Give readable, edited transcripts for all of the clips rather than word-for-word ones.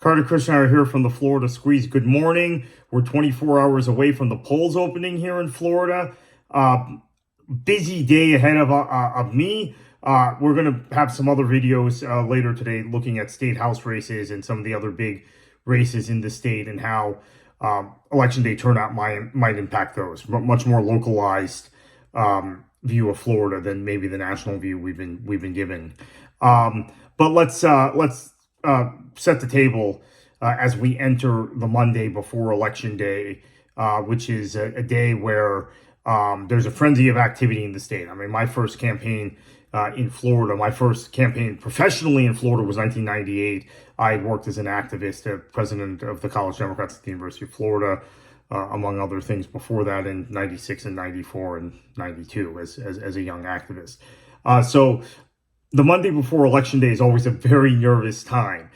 Carter Christian are here from the Florida Squeeze. Good morning. We're 24 hours away from the polls opening here in Florida. Busy day ahead of me. We're going to have some other videos later today looking at state house races and some of the other big races in the state and how election day turnout might impact those. Much more localized view of Florida than maybe the national view we've been given. But let's set the table as we enter the Monday before Election Day, which is a day where there's a frenzy of activity in the state. I mean, my first campaign in Florida, my first campaign professionally in Florida was 1998. I worked as an activist, president of the College Democrats at the University of Florida, among other things before that in 96 and 94 and 92 as a young activist. So the Monday before Election Day is always a very nervous time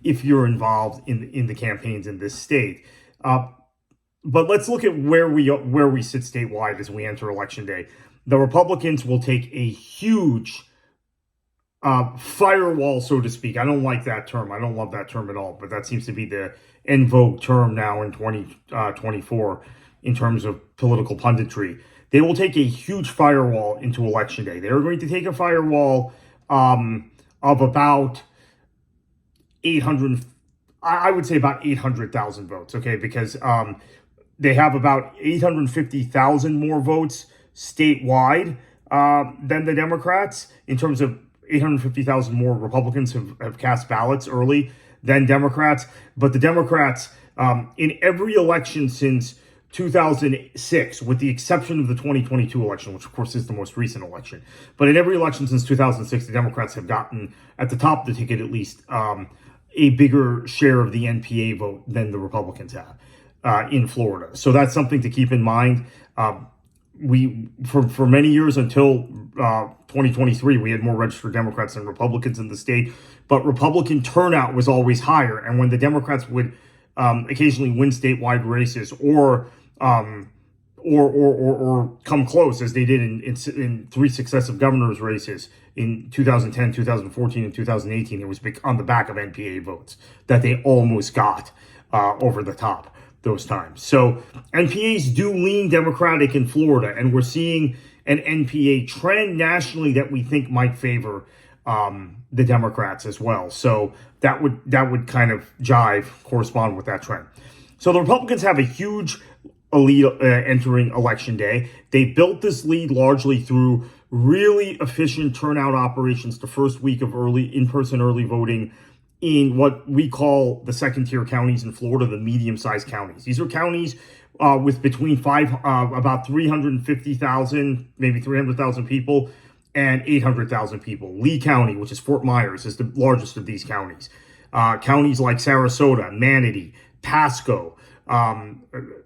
if you're involved in the campaigns in this state. But let's look at where we sit statewide as we enter Election Day. The Republicans will take a huge firewall, so to speak. I don't like that term. I don't love that term at all, but that seems to be the en vogue term now in 2024 in terms of political punditry. They will take a huge firewall into Election Day. They're going to take a firewall of about 800, I would say about 800,000 votes, okay? Because they have about 850,000 more votes statewide than the Democrats. In terms of 850,000 more Republicans have cast ballots early than Democrats. But the Democrats, in every election since 2006, with the exception of the 2022 election, which of course is the most recent election. But in every election since 2006, the Democrats have gotten at the top of the ticket at least a bigger share of the NPA vote than the Republicans have in Florida. So that's something to keep in mind. For many years until 2023, we had more registered Democrats than Republicans in the state, but Republican turnout was always higher. And when the Democrats would occasionally win statewide races or come close, as they did in three successive governor's races in 2010, 2014, and 2018, it was on the back of NPA votes that they almost got over the top those times. So NPAs do lean Democratic in Florida, and we're seeing an NPA trend nationally that we think might favor the Democrats as well. So that would kind of correspond with that trend. So the Republicans have a huge lead entering Election Day. They built this lead largely through really efficient turnout operations the first week of in-person early voting in what we call the second-tier counties in Florida, the medium-sized counties. These are counties with between about 350,000, maybe 300,000 people, and 800,000 people. Lee County, which is Fort Myers, is the largest of these counties. Counties like Sarasota, Manatee, Pasco.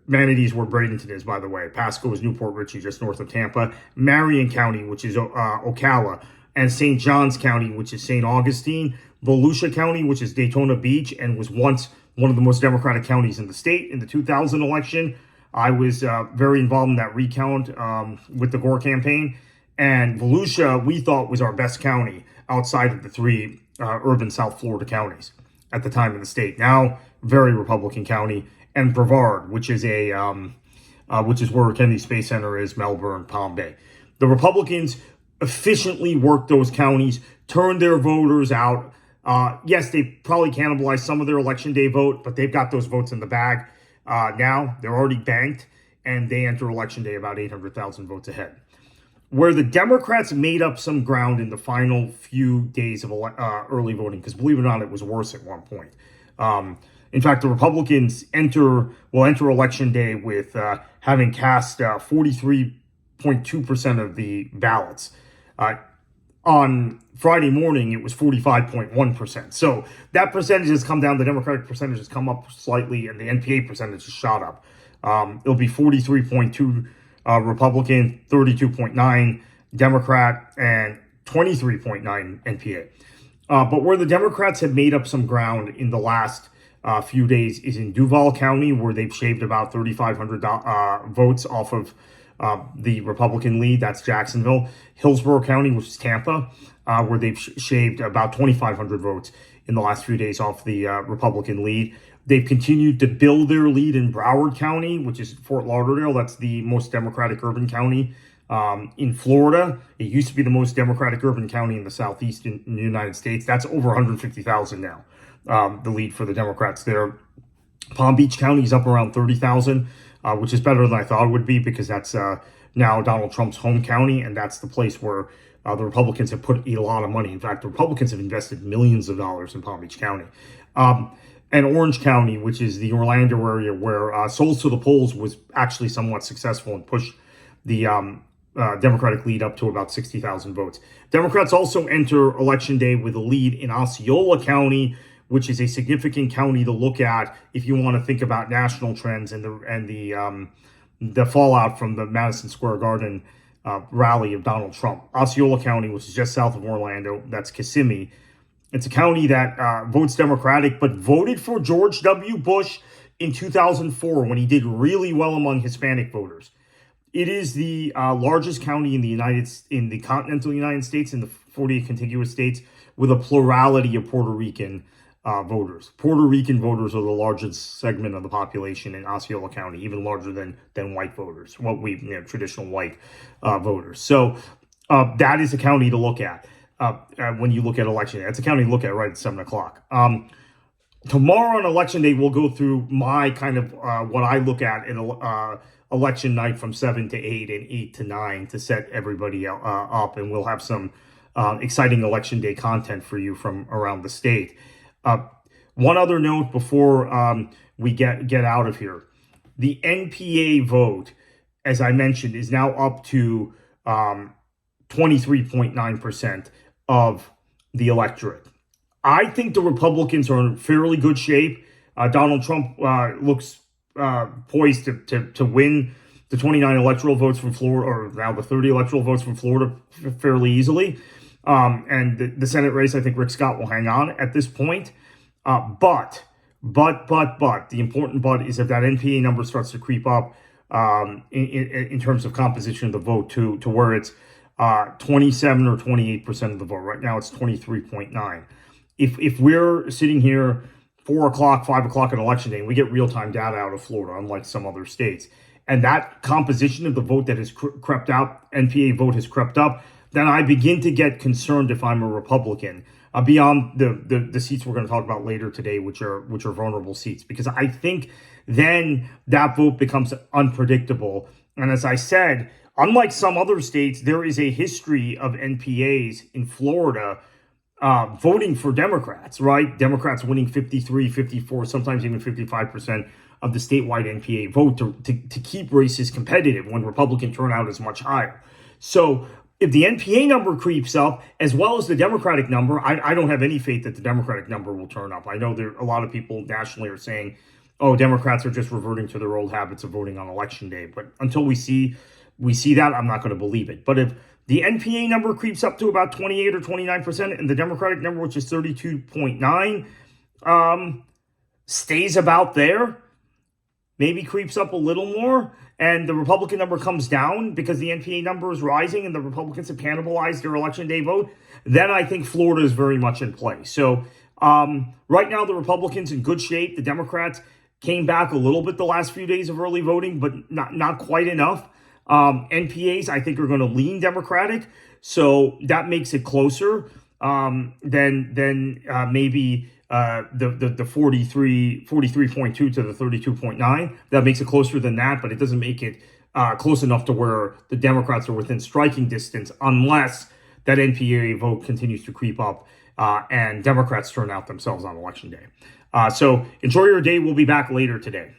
Manatee's where Bradenton is, by the way. Pasco is Newport Richey, just north of Tampa. Marion County, which is Ocala, and St. Johns County, which is St. Augustine. Volusia County, which is Daytona Beach, and was once one of the most Democratic counties in the state in the 2000 election. I was very involved in that recount with the Gore campaign. And Volusia, we thought, was our best county outside of the three urban South Florida counties at the time in the state. Now, very Republican county. And Brevard, which is where Kennedy Space Center is, Melbourne, Palm Bay. The Republicans efficiently worked those counties, turned their voters out. Yes, they probably cannibalized some of their Election Day vote, but they've got those votes in the bag now. They're already banked, and they enter Election Day about 800,000 votes ahead. Where the Democrats made up some ground in the final few days of early voting, because believe it or not, it was worse at one point. In fact, the Republicans will enter Election Day with having cast 43.2% of the ballots. On Friday morning, it was 45.1%. So that percentage has come down. The Democratic percentage has come up slightly, and the NPA percentage has shot up. It'll be 43.2 Republican, 32.9 Democrat, and 23.9 NPA. But where the Democrats have made up some ground in the last few days is in Duval County, where they've shaved about 3,500 votes off of the Republican lead. That's Jacksonville. Hillsborough County, which is Tampa, where they've shaved about 2,500 votes in the last few days off the Republican lead. They've continued to build their lead in Broward County, which is Fort Lauderdale. That's the most Democratic urban county in Florida. It used to be the most Democratic urban county in the Southeast in the United States. That's over 150,000 now, the lead for the Democrats there. Palm Beach County is up around 30,000, which is better than I thought it would be, because that's now Donald Trump's home county, and that's the place where the Republicans have put a lot of money. In fact, the Republicans have invested millions of dollars in Palm Beach County. And Orange County, which is the Orlando area, where Souls to the Polls was actually somewhat successful and pushed the Democratic lead up to about 60,000 votes. Democrats also enter Election Day with a lead in Osceola County, which is a significant county to look at if you want to think about national trends and the fallout from the Madison Square Garden rally of Donald Trump. Osceola County, which is just south of Orlando, that's Kissimmee. It's a county that votes Democratic, but voted for George W. Bush in 2004 when he did really well among Hispanic voters. It is the largest county in the continental United States, in the 48 contiguous states, with a plurality of Puerto Rican voters. Puerto Rican voters are the largest segment of the population in Osceola County, even larger than white voters, traditional white voters. So that is a county to look at. When you look at election day. It's a county to look at right at 7 o'clock. Tomorrow on election day, we'll go through my kind of what I look at in election night from 7 to 8 and 8 to 9 to set everybody up. And we'll have some exciting election day content for you from around the state. One other note before we get out of here. The NPA vote, as I mentioned, is now up to 23.9% of the electorate. I think the Republicans are in fairly good shape. Donald Trump looks poised to win the 29 electoral votes from Florida, or now the 30 electoral votes from Florida, fairly easily. And the Senate race, I think Rick Scott will hang on at this point. But the important but is if that NPA number starts to creep up in terms of composition of the vote to where it's 27 or 28% of the vote. Right now it's 23.9. If we're sitting here 4 o'clock, 5 o'clock on election day, and we get real-time data out of Florida, unlike some other states, and that composition of the vote that has crept out, NPA vote has crept up, then I begin to get concerned if I'm a Republican, beyond the seats we're going to talk about later today, which are vulnerable seats, because I think then that vote becomes unpredictable. And as I said, unlike some other states, there is a history of NPAs in Florida voting for Democrats, right? Democrats winning 53, 54, sometimes even 55% of the statewide NPA vote to keep races competitive when Republican turnout is much higher. So if the NPA number creeps up, as well as the Democratic number, I don't have any faith that the Democratic number will turn up. I know there a lot of people nationally are saying, oh, Democrats are just reverting to their old habits of voting on election day. But until we see that, I'm not going to believe it. But if the NPA number creeps up to about 28 or 29%, and the Democratic number, which is 32.9, stays about there, maybe creeps up a little more, and the Republican number comes down because the NPA number is rising and the Republicans have cannibalized their election day vote, then I think Florida is very much in play. So right now, the Republicans in good shape. The Democrats came back a little bit the last few days of early voting, but not quite enough. NPAs, I think, are going to lean Democratic, so that makes it closer than maybe the 43.2 to the 32.9. That makes it closer than that, but it doesn't make it close enough to where the Democrats are within striking distance, unless that NPA vote continues to creep up and Democrats turn out themselves on election day. So enjoy your day. We'll be back later today.